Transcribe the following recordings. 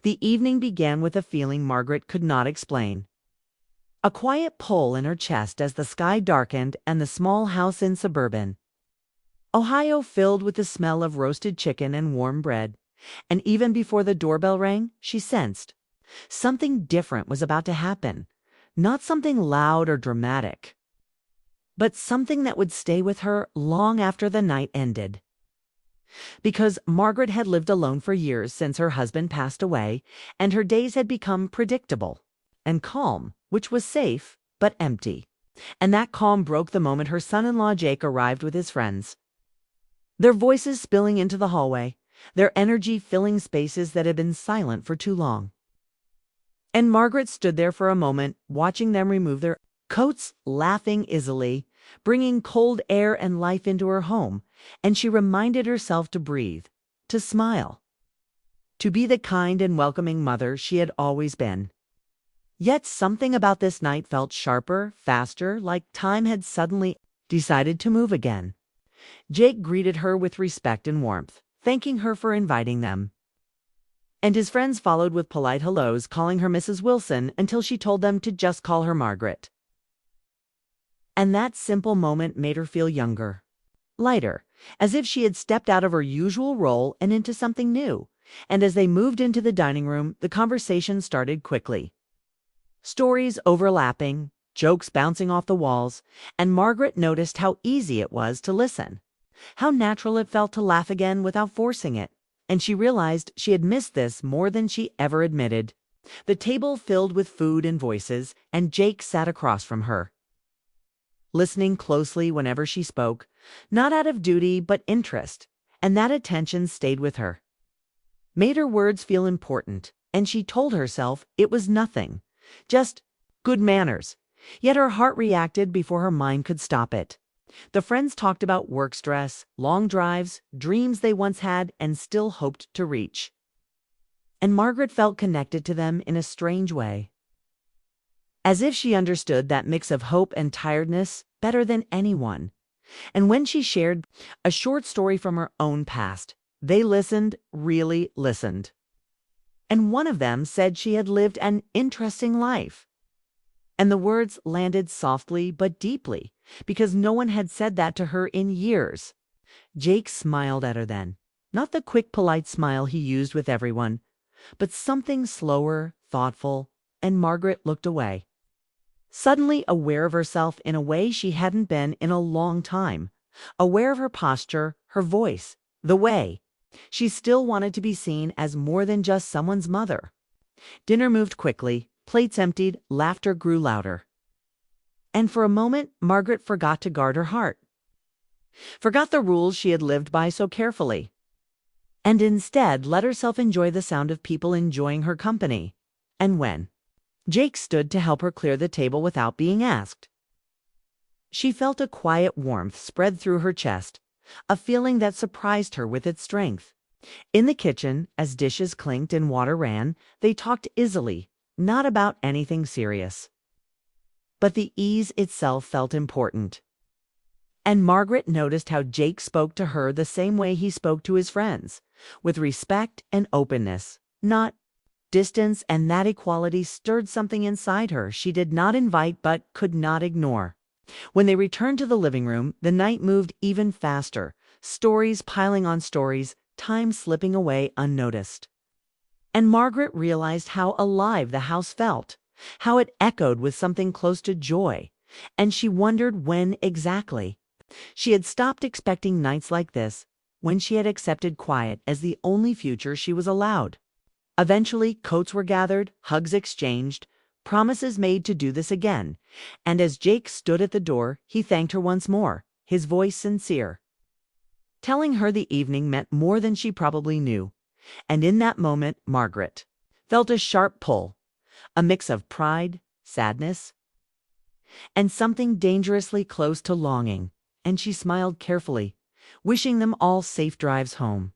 The evening began with a feeling Margaret could not explain. A quiet pull in her chest as the sky darkened and the small house in suburban Ohio filled with the smell of roasted chicken and warm bread. And even before the doorbell rang, she sensed something different was about to happen. Not something loud or dramatic, but something that would stay with her long after the night ended. Because Margaret had lived alone for years since her husband passed away, and her days had become predictable and calm, which was safe but empty. And that calm broke the moment her son-in-law Jake arrived with his friends. Their voices spilling into the hallway, their energy filling spaces that had been silent for too long. And Margaret stood there for a moment, watching them remove their coats, laughing easily, bringing cold air and life into her home, and she reminded herself to breathe, to smile, to be the kind and welcoming mother she had always been. Yet something about this night felt sharper, faster, like time had suddenly decided to move again. Jake greeted her with respect and warmth, thanking her for inviting them. And his friends followed with polite hellos, calling her Mrs. Wilson until she told them to just call her Margaret. And that simple moment made her feel younger, lighter, as if she had stepped out of her usual role and into something new. And as they moved into the dining room, the conversation started quickly. Stories overlapping, jokes bouncing off the walls, and Margaret noticed how easy it was to listen, how natural it felt to laugh again without forcing it. And she realized she had missed this more than she ever admitted. The table filled with food and voices, and Jake sat across from her, listening closely whenever she spoke, not out of duty but interest, and that attention stayed with her, made her words feel important, and she told herself it was nothing, just good manners. Yet her heart reacted before her mind could stop it. The friends talked about work stress, long drives, dreams they once had and still hoped to reach. And Margaret felt connected to them in a strange way, as if she understood that mix of hope and tiredness better than anyone. And when she shared a short story from her own past, they listened, really listened. And one of them said she had lived an interesting life. And the words landed softly but deeply, because no one had said that to her in years. Jake smiled at her then, not the quick, polite smile he used with everyone, but something slower, thoughtful, and Margaret looked away, suddenly aware of herself in a way she hadn't been in a long time, aware of her posture, her voice, the way she still wanted to be seen as more than just someone's mother. Dinner moved quickly, plates emptied, laughter grew louder. And for a moment, Margaret forgot to guard her heart, forgot the rules she had lived by so carefully, and instead let herself enjoy the sound of people enjoying her company. And when Jake stood to help her clear the table without being asked, she felt a quiet warmth spread through her chest, a feeling that surprised her with its strength. In the kitchen, as dishes clinked and water ran, they talked easily, not about anything serious. But the ease itself felt important. And Margaret noticed how Jake spoke to her the same way he spoke to his friends, with respect and openness, not distance, and that equality stirred something inside her she did not invite but could not ignore. When they returned to the living room, the night moved even faster, stories piling on stories, time slipping away unnoticed. And Margaret realized how alive the house felt, how it echoed with something close to joy, and she wondered when exactly. She had stopped expecting nights like this, when she had accepted quiet as the only future she was allowed. Eventually, coats were gathered, hugs exchanged, promises made to do this again, and as Jake stood at the door, he thanked her once more, his voice sincere, telling her the evening meant more than she probably knew. And in that moment, Margaret felt a sharp pull, a mix of pride, sadness, and something dangerously close to longing, and she smiled carefully, wishing them all safe drives home.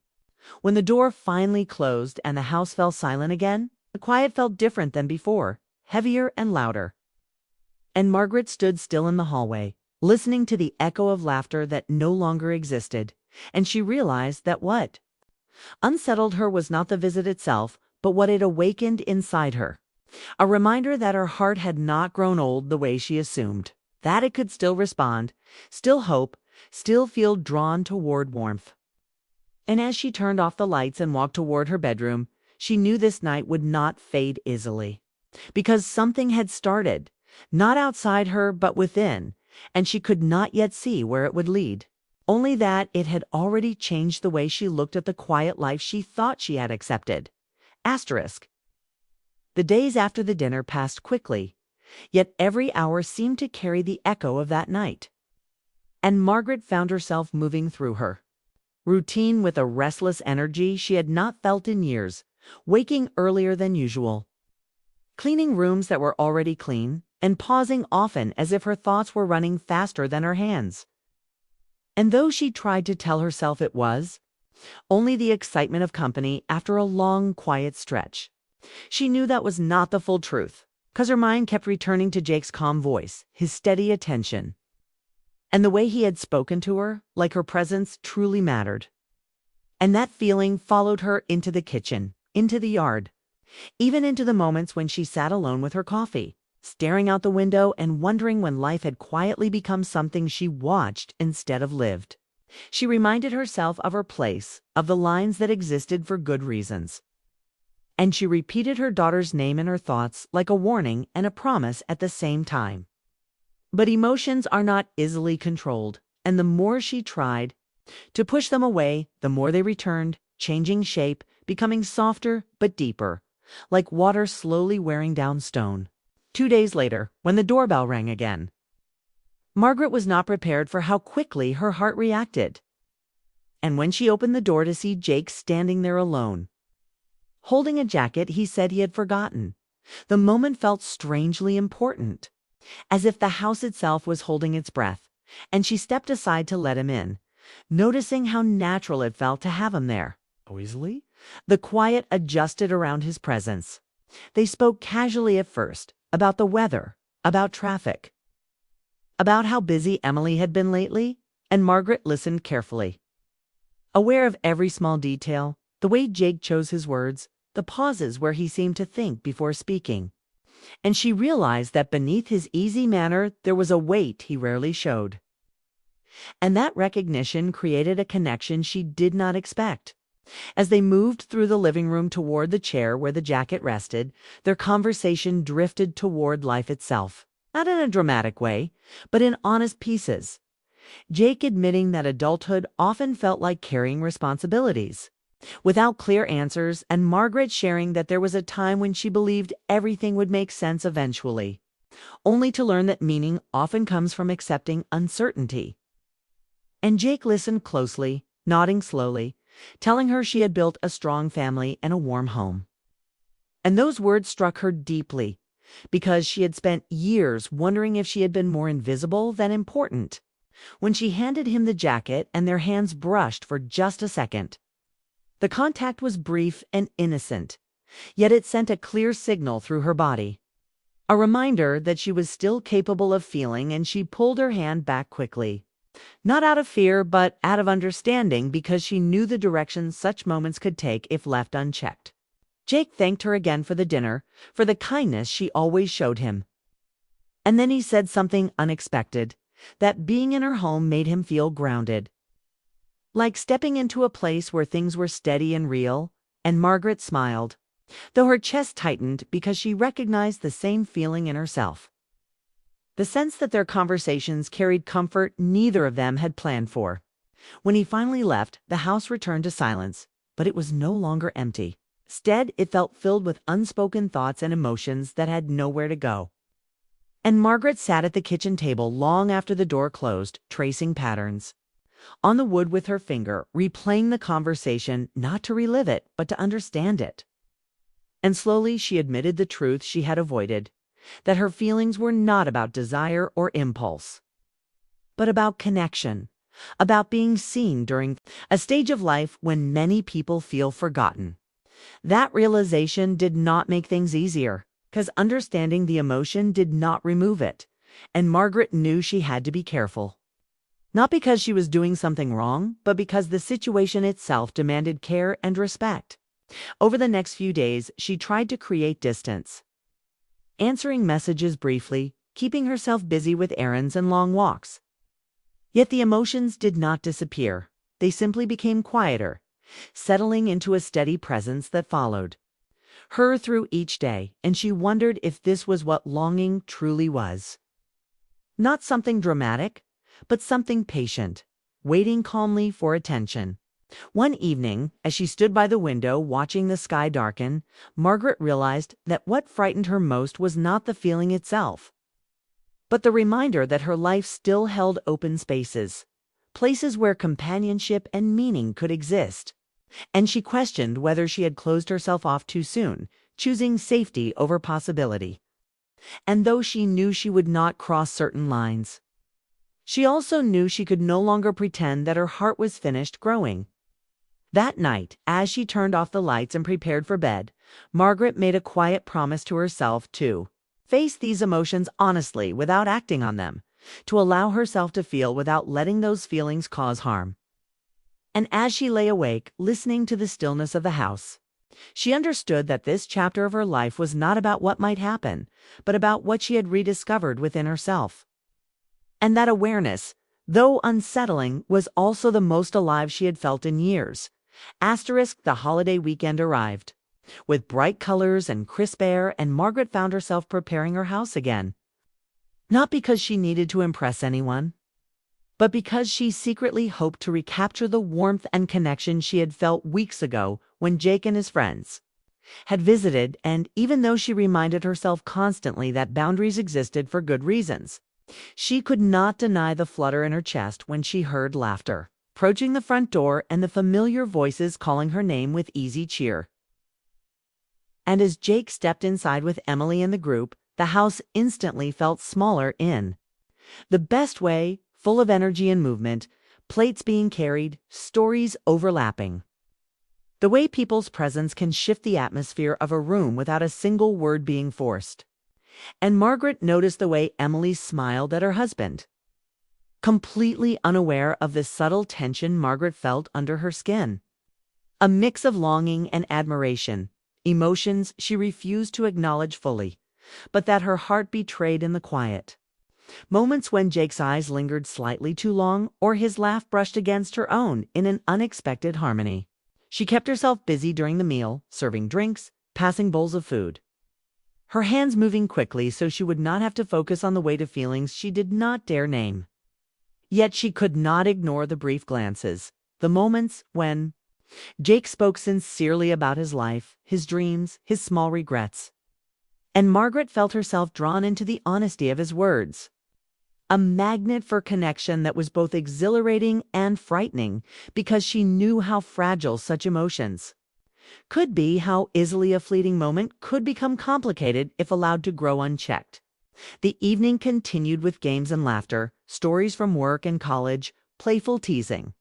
When the door finally closed and the house fell silent again, the quiet felt different than before, heavier and louder. And Margaret stood still in the hallway, listening to the echo of laughter that no longer existed, and she realized that what unsettled her was not the visit itself, but but what it awakened inside her. A reminder that her heart had not grown old the way she assumed, that it could still respond, still hope, still feel drawn toward warmth. And as she turned off the lights and walked toward her bedroom, she knew this night would not fade easily. Because something had started, not outside her but within, and she could not yet see where it would lead. Only that it had already changed the way she looked at the quiet life she thought she had accepted. Asterisk. The days after the dinner passed quickly, yet every hour seemed to carry the echo of that night. And Margaret found herself moving through her routine with a restless energy she had not felt in years, waking earlier than usual, cleaning rooms that were already clean, and pausing often as if her thoughts were running faster than her hands. And though she tried to tell herself it was only the excitement of company after a long, quiet stretch, she knew that was not the full truth, because her mind kept returning to Jake's calm voice, his steady attention, and the way he had spoken to her, like her presence truly mattered. And that feeling followed her into the kitchen, into the yard, even into the moments when she sat alone with her coffee, staring out the window and wondering when life had quietly become something she watched instead of lived. She reminded herself of her place, of the lines that existed for good reasons. And she repeated her daughter's name in her thoughts like a warning and a promise at the same time. But emotions are not easily controlled, and the more she tried to push them away, the more they returned, changing shape, becoming softer but deeper, like water slowly wearing down stone. 2 days later, when the doorbell rang again, Margaret was not prepared for how quickly her heart reacted. And when she opened the door to see Jake standing there alone, holding a jacket he said he had forgotten, the moment felt strangely important, as if the house itself was holding its breath, and she stepped aside to let him in, noticing how natural it felt to have him there. So easily? The quiet adjusted around his presence. They spoke casually at first, about the weather, about traffic, about how busy Emily had been lately, and Margaret listened carefully, aware of every small detail, the way Jake chose his words, the pauses where he seemed to think before speaking. And she realized that beneath his easy manner there was a weight he rarely showed. And that recognition created a connection she did not expect. As they moved through the living room toward the chair where the jacket rested, their conversation drifted toward life itself. Not in a dramatic way, but in honest pieces. Jake admitting that adulthood often felt like carrying responsibilities, without clear answers, and Margaret sharing that there was a time when she believed everything would make sense eventually, only to learn that meaning often comes from accepting uncertainty. And Jake listened closely, nodding slowly, telling her she had built a strong family and a warm home. And those words struck her deeply, because she had spent years wondering if she had been more invisible than important. When she handed him the jacket and their hands brushed for just a second, the contact was brief and innocent, yet it sent a clear signal through her body, a reminder that she was still capable of feeling, and she pulled her hand back quickly. Not out of fear, but out of understanding, because she knew the direction such moments could take if left unchecked. Jake thanked her again for the dinner, for the kindness she always showed him. And then he said something unexpected, that being in her home made him feel grounded, like stepping into a place where things were steady and real, and Margaret smiled, though her chest tightened because she recognized the same feeling in herself. The sense that their conversations carried comfort neither of them had planned for. When he finally left, the house returned to silence, but it was no longer empty. Instead, it felt filled with unspoken thoughts and emotions that had nowhere to go. And Margaret sat at the kitchen table long after the door closed, tracing patterns on the wood with her finger, replaying the conversation, not to relive it, but to understand it. And slowly she admitted the truth she had avoided, that her feelings were not about desire or impulse, but about connection, about being seen during a stage of life when many people feel forgotten. That realization did not make things easier, because understanding the emotion did not remove it, and Margaret knew she had to be careful. Not because she was doing something wrong, but because the situation itself demanded care and respect. Over the next few days, she tried to create distance, answering messages briefly, keeping herself busy with errands and long walks. Yet the emotions did not disappear. They simply became quieter, settling into a steady presence that followed her through each day, and she wondered if this was what longing truly was. Not something dramatic, but something patient, waiting calmly for attention. One evening, as she stood by the window watching the sky darken, Margaret realized that what frightened her most was not the feeling itself, but the reminder that her life still held open spaces, places where companionship and meaning could exist. And she questioned whether she had closed herself off too soon, choosing safety over possibility. And though she knew she would not cross certain lines, she also knew she could no longer pretend that her heart was finished growing. That night, as she turned off the lights and prepared for bed, Margaret made a quiet promise to herself to face these emotions honestly without acting on them, to allow herself to feel without letting those feelings cause harm. And as she lay awake, listening to the stillness of the house, she understood that this chapter of her life was not about what might happen, but about what she had rediscovered within herself. And that awareness, though unsettling, was also the most alive she had felt in years. The holiday weekend arrived, with bright colors and crisp air, and Margaret found herself preparing her house again. Not because she needed to impress anyone, but because she secretly hoped to recapture the warmth and connection she had felt weeks ago when Jake and his friends had visited. And even though she reminded herself constantly that boundaries existed for good reasons, she could not deny the flutter in her chest when she heard laughter approaching the front door and the familiar voices calling her name with easy cheer. And as Jake stepped inside with Emily and the group, the house instantly felt smaller in the best way, full of energy and movement, plates being carried, stories overlapping. The way people's presence can shift the atmosphere of a room without a single word being forced. And Margaret noticed the way Emily smiled at her husband, completely unaware of the subtle tension Margaret felt under her skin. A mix of longing and admiration, emotions she refused to acknowledge fully, but that her heart betrayed in the quiet. Moments when Jake's eyes lingered slightly too long, or his laugh brushed against her own in an unexpected harmony. She kept herself busy during the meal, serving drinks, passing bowls of food, her hands moving quickly so she would not have to focus on the weight of feelings she did not dare name. Yet she could not ignore the brief glances, the moments when Jake spoke sincerely about his life, his dreams, his small regrets. And Margaret felt herself drawn into the honesty of his words, a magnet for connection that was both exhilarating and frightening, because she knew how fragile such emotions could be, how easily a fleeting moment could become complicated if allowed to grow unchecked. The evening continued with games and laughter, stories from work and college, playful teasing.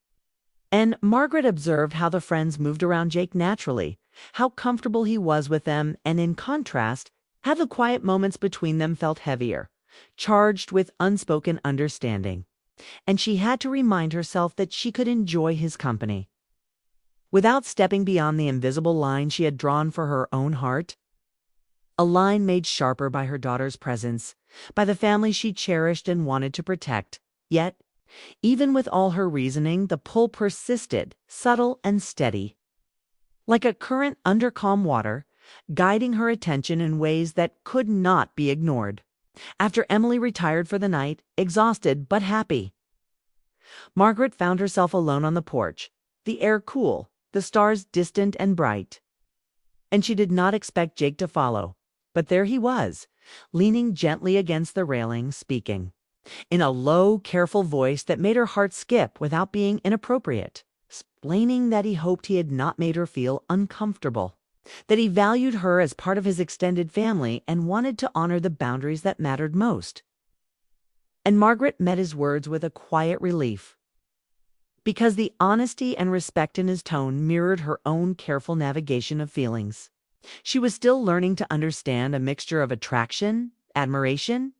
And Margaret observed how the friends moved around Jake naturally, how comfortable he was with them, and in contrast, how the quiet moments between them felt heavier, charged with unspoken understanding. And she had to remind herself that she could enjoy his company without stepping beyond the invisible line she had drawn for her own heart. A line made sharper by her daughter's presence, by the family she cherished and wanted to protect. Yet, even with all her reasoning, the pull persisted, subtle and steady, like a current under calm water, guiding her attention in ways that could not be ignored. After Emily retired for the night, exhausted but happy, Margaret found herself alone on the porch, the air cool, the stars distant and bright. And she did not expect Jake to follow. But there he was, leaning gently against the railing, speaking in a low, careful voice that made her heart skip without being inappropriate, explaining that he hoped he had not made her feel uncomfortable, that he valued her as part of his extended family and wanted to honor the boundaries that mattered most. And Margaret met his words with a quiet relief, because the honesty and respect in his tone mirrored her own careful navigation of feelings. She was still learning to understand a mixture of attraction, admiration,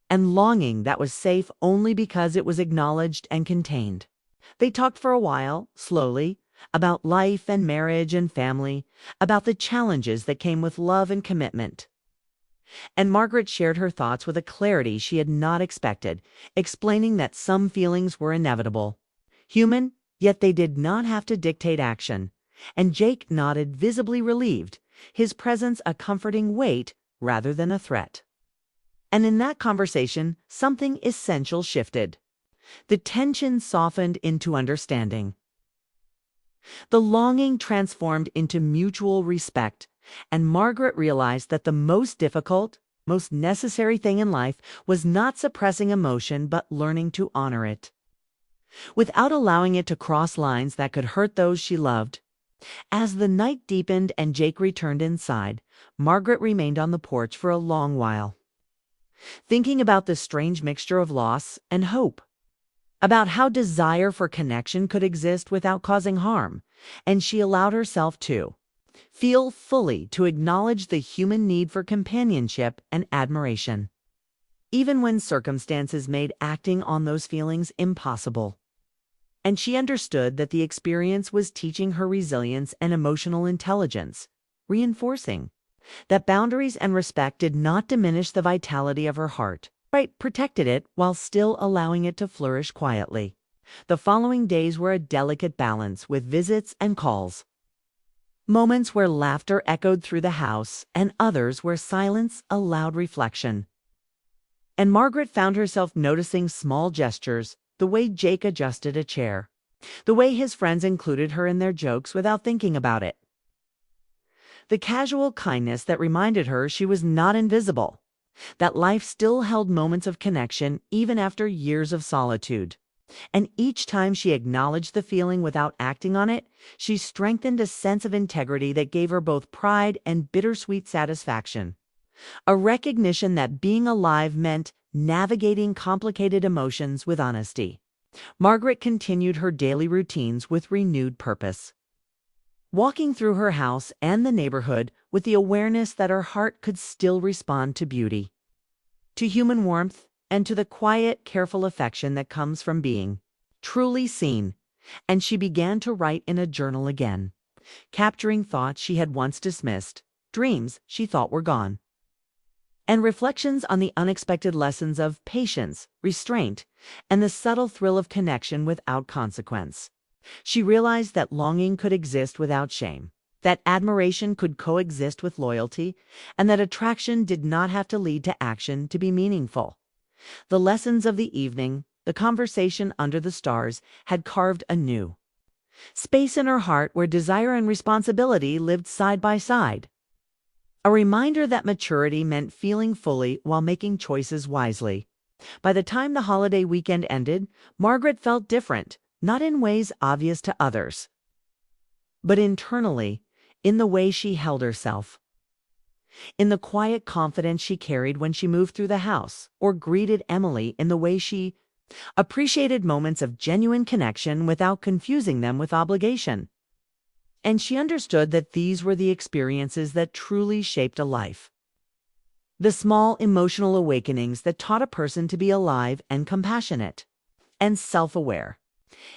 and longing that was safe only because it was acknowledged and contained. They talked for a while, slowly, about life and marriage and family, about the challenges that came with love and commitment. And Margaret shared her thoughts with a clarity she had not expected, explaining that some feelings were inevitable, human, yet they did not have to dictate action. And Jake nodded, visibly relieved, his presence a comforting weight rather than a threat. And in that conversation, something essential shifted. The tension softened into understanding. The longing transformed into mutual respect, and Margaret realized that the most difficult, most necessary thing in life was not suppressing emotion but learning to honor it, without allowing it to cross lines that could hurt those she loved. As the night deepened and Jake returned inside, Margaret remained on the porch for a long while, thinking about the strange mixture of loss and hope, about how desire for connection could exist without causing harm, and she allowed herself to feel fully, to acknowledge the human need for companionship and admiration, even when circumstances made acting on those feelings impossible. And she understood that the experience was teaching her resilience and emotional intelligence, reinforcing that boundaries and respect did not diminish the vitality of her heart, but protected it while still allowing it to flourish quietly. The following days were a delicate balance, with visits and calls, moments where laughter echoed through the house, and others where silence allowed reflection. And Margaret found herself noticing small gestures, the way Jake adjusted a chair, the way his friends included her in their jokes without thinking about it, the casual kindness that reminded her she was not invisible, that life still held moments of connection even after years of solitude. And each time she acknowledged the feeling without acting on it, she strengthened a sense of integrity that gave her both pride and bittersweet satisfaction. A recognition that being alive meant navigating complicated emotions with honesty. Margaret continued her daily routines with renewed purpose, walking through her house and the neighborhood with the awareness that her heart could still respond to beauty, to human warmth, and to the quiet, careful affection that comes from being truly seen. And she began to write in a journal again, capturing thoughts she had once dismissed, dreams she thought were gone, and reflections on the unexpected lessons of patience, restraint, and the subtle thrill of connection without consequence. She realized that longing could exist without shame, that admiration could coexist with loyalty, and that attraction did not have to lead to action to be meaningful. The lessons of the evening, the conversation under the stars, had carved a new space in her heart where desire and responsibility lived side by side. A reminder that maturity meant feeling fully while making choices wisely. By the time the holiday weekend ended, Margaret felt different, not in ways obvious to others, but internally, in the way she held herself, in the quiet confidence she carried when she moved through the house, or greeted Emily, in the way she appreciated moments of genuine connection without confusing them with obligation. And she understood that these were the experiences that truly shaped a life, the small emotional awakenings that taught a person to be alive and compassionate and self-aware.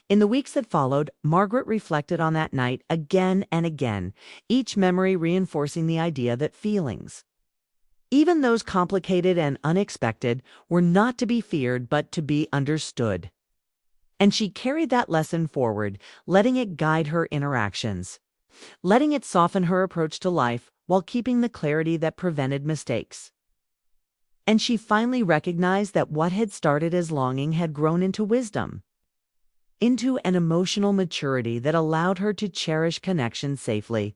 In the weeks that followed, Margaret reflected on that night again and again, each memory reinforcing the idea that feelings, even those complicated and unexpected, were not to be feared but to be understood. And she carried that lesson forward, letting it guide her interactions, letting it soften her approach to life while keeping the clarity that prevented mistakes. And she finally recognized that what had started as longing had grown into wisdom, into an emotional maturity that allowed her to cherish connection safely,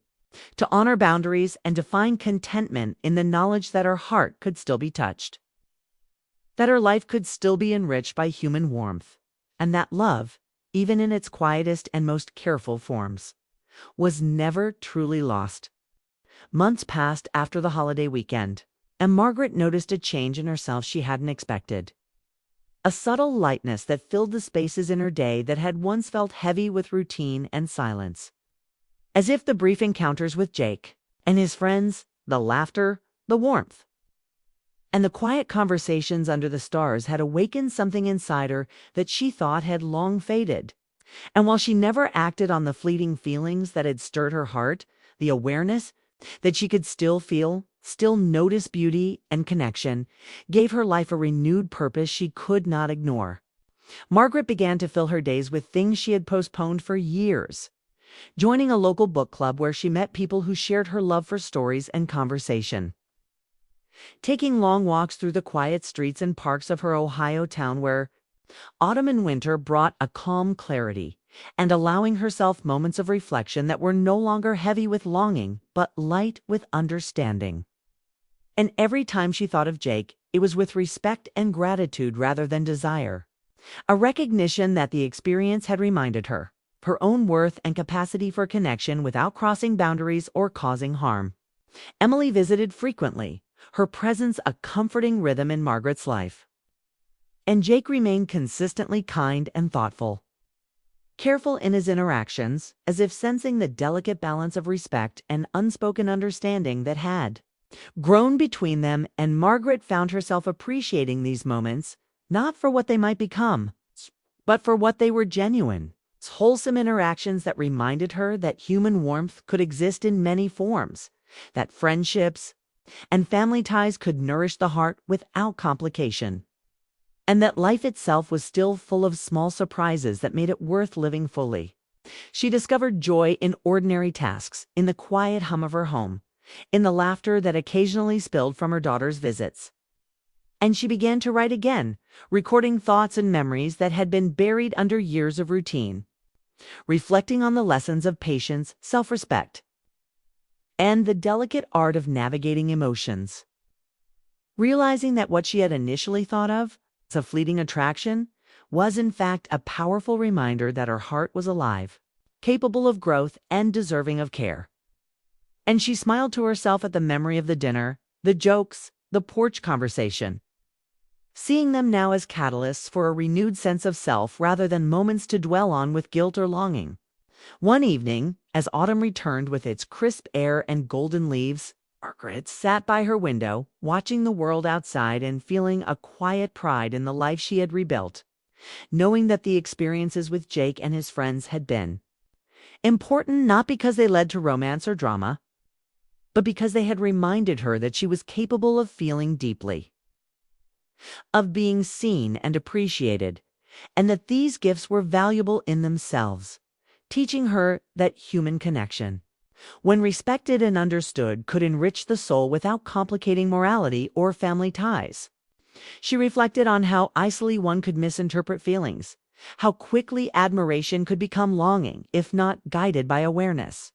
to honor boundaries, and to find contentment in the knowledge that her heart could still be touched, that her life could still be enriched by human warmth, and that love, even in its quietest and most careful forms, was never truly lost. Months passed after the holiday weekend, and Margaret noticed a change in herself she hadn't expected. A subtle lightness that filled the spaces in her day that had once felt heavy with routine and silence. As if the brief encounters with Jake and his friends, the laughter, the warmth, and the quiet conversations under the stars had awakened something inside her that she thought had long faded. And while she never acted on the fleeting feelings that had stirred her heart, the awareness that she could still feel, still notice beauty and connection, gave her life a renewed purpose she could not ignore. Margaret began to fill her days with things she had postponed for years, joining a local book club where she met people who shared her love for stories and conversation. Taking long walks through the quiet streets and parks of her Ohio town where autumn and winter brought a calm clarity, and allowing herself moments of reflection that were no longer heavy with longing, but light with understanding. And every time she thought of Jake, it was with respect and gratitude rather than desire. A recognition that the experience had reminded her own worth and capacity for connection without crossing boundaries or causing harm. Emily visited frequently, her presence a comforting rhythm in Margaret's life. And Jake remained consistently kind and thoughtful, careful in his interactions, as if sensing the delicate balance of respect and unspoken understanding that had grown between them, and Margaret found herself appreciating these moments, not for what they might become, but for what they were: genuine, wholesome interactions that reminded her that human warmth could exist in many forms, that friendships and family ties could nourish the heart without complication, and that life itself was still full of small surprises that made it worth living fully. She discovered joy in ordinary tasks, in the quiet hum of her home, in the laughter that occasionally spilled from her daughter's visits. And she began to write again, recording thoughts and memories that had been buried under years of routine, reflecting on the lessons of patience, self-respect, and the delicate art of navigating emotions. Realizing that what she had initially thought of as a fleeting attraction was in fact a powerful reminder that her heart was alive, capable of growth, and deserving of care. And she smiled to herself at the memory of the dinner, the jokes, the porch conversation, seeing them now as catalysts for a renewed sense of self rather than moments to dwell on with guilt or longing. One evening, as autumn returned with its crisp air and golden leaves, Margaret sat by her window, watching the world outside and feeling a quiet pride in the life she had rebuilt, knowing that the experiences with Jake and his friends had been important not because they led to romance or drama, but because they had reminded her that she was capable of feeling deeply, of being seen and appreciated, and that these gifts were valuable in themselves, teaching her that human connection, when respected and understood, could enrich the soul without complicating morality or family ties. She reflected on how easily one could misinterpret feelings, how quickly admiration could become longing if not guided by awareness.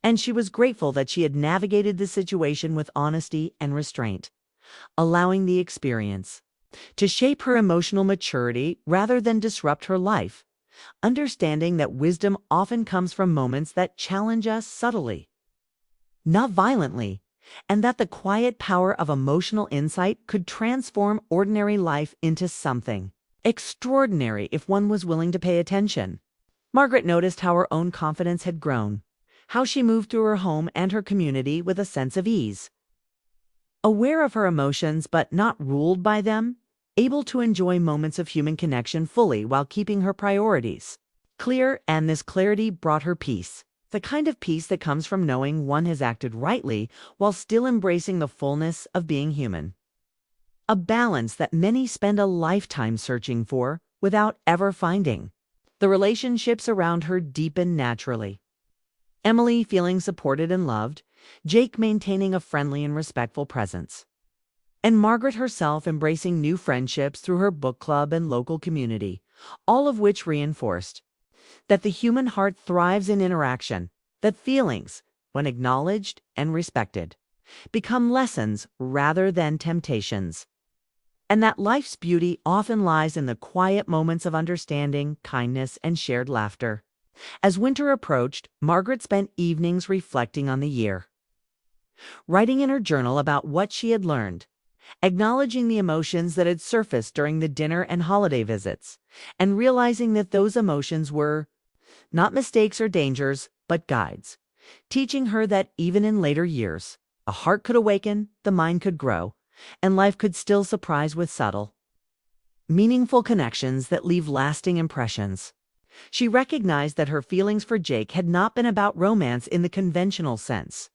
And she was grateful that she had navigated the situation with honesty and restraint, allowing the experience to shape her emotional maturity rather than disrupt her life, understanding that wisdom often comes from moments that challenge us subtly, not violently, and that the quiet power of emotional insight could transform ordinary life into something extraordinary if one was willing to pay attention. Margaret noticed how her own confidence had grown, how she moved through her home and her community with a sense of ease, aware of her emotions but not ruled by them, able to enjoy moments of human connection fully while keeping her priorities clear, and this clarity brought her peace, the kind of peace that comes from knowing one has acted rightly while still embracing the fullness of being human. A balance that many spend a lifetime searching for without ever finding. The relationships around her deepened naturally. Emily feeling supported and loved, Jake maintaining a friendly and respectful presence, and Margaret herself embracing new friendships through her book club and local community, all of which reinforced that the human heart thrives in interaction, that feelings, when acknowledged and respected, become lessons rather than temptations, and that life's beauty often lies in the quiet moments of understanding, kindness, and shared laughter. As winter approached, Margaret spent evenings reflecting on the year, writing in her journal about what she had learned, acknowledging the emotions that had surfaced during the dinner and holiday visits, and realizing that those emotions were not mistakes or dangers, but guides, teaching her that even in later years, a heart could awaken, the mind could grow, and life could still surprise with subtle, meaningful connections that leave lasting impressions. She recognized that her feelings for Jake had not been about romance in the conventional sense,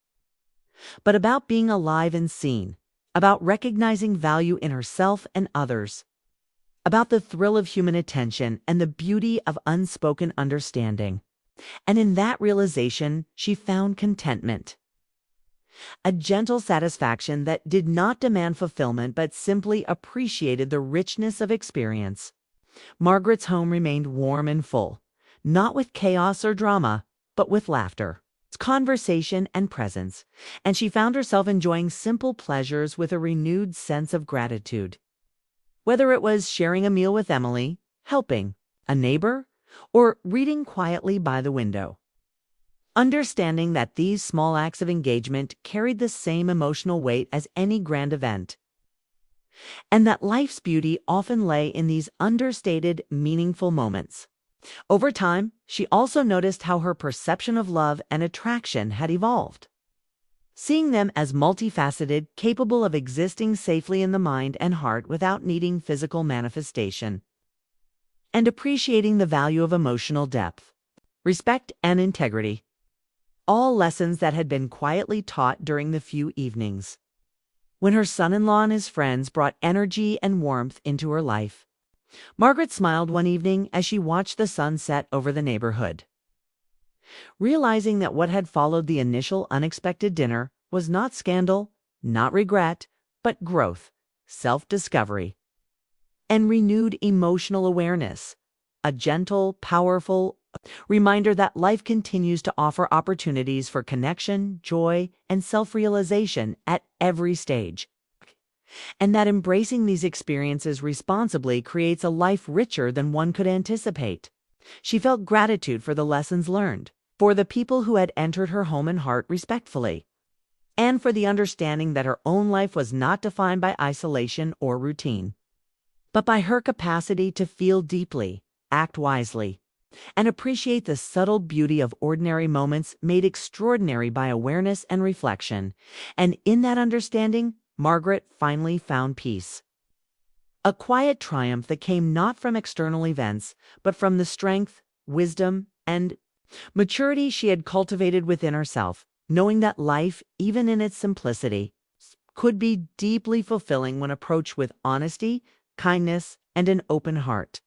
but about being alive and seen, about recognizing value in herself and others, about the thrill of human attention and the beauty of unspoken understanding. And in that realization, she found contentment. A gentle satisfaction that did not demand fulfillment but simply appreciated the richness of experience. Margaret's home remained warm and full, not with chaos or drama, but with laughter, conversation, and presence, and she found herself enjoying simple pleasures with a renewed sense of gratitude. Whether it was sharing a meal with Emily, helping a neighbor, or reading quietly by the window. Understanding that these small acts of engagement carried the same emotional weight as any grand event, and that life's beauty often lay in these understated, meaningful moments. Over time, she also noticed how her perception of love and attraction had evolved, seeing them as multifaceted, capable of existing safely in the mind and heart without needing physical manifestation, and appreciating the value of emotional depth, respect, and integrity. All lessons that had been quietly taught during the few evenings when her son-in-law and his friends brought energy and warmth into her life. Margaret smiled one evening as she watched the sun set over the neighborhood, realizing that what had followed the initial unexpected dinner was not scandal, not regret, but growth, self-discovery, and renewed emotional awareness. A gentle, powerful reminder that life continues to offer opportunities for connection, joy, and self-realization at every stage, and that embracing these experiences responsibly creates a life richer than one could anticipate. She felt gratitude for the lessons learned, for the people who had entered her home and heart respectfully, and for the understanding that her own life was not defined by isolation or routine, but by her capacity to feel deeply, act wisely, and appreciate the subtle beauty of ordinary moments made extraordinary by awareness and reflection. And in that understanding, Margaret finally found peace. A quiet triumph that came not from external events, but from the strength, wisdom, and maturity she had cultivated within herself, knowing that life, even in its simplicity, could be deeply fulfilling when approached with honesty, kindness, and an open heart.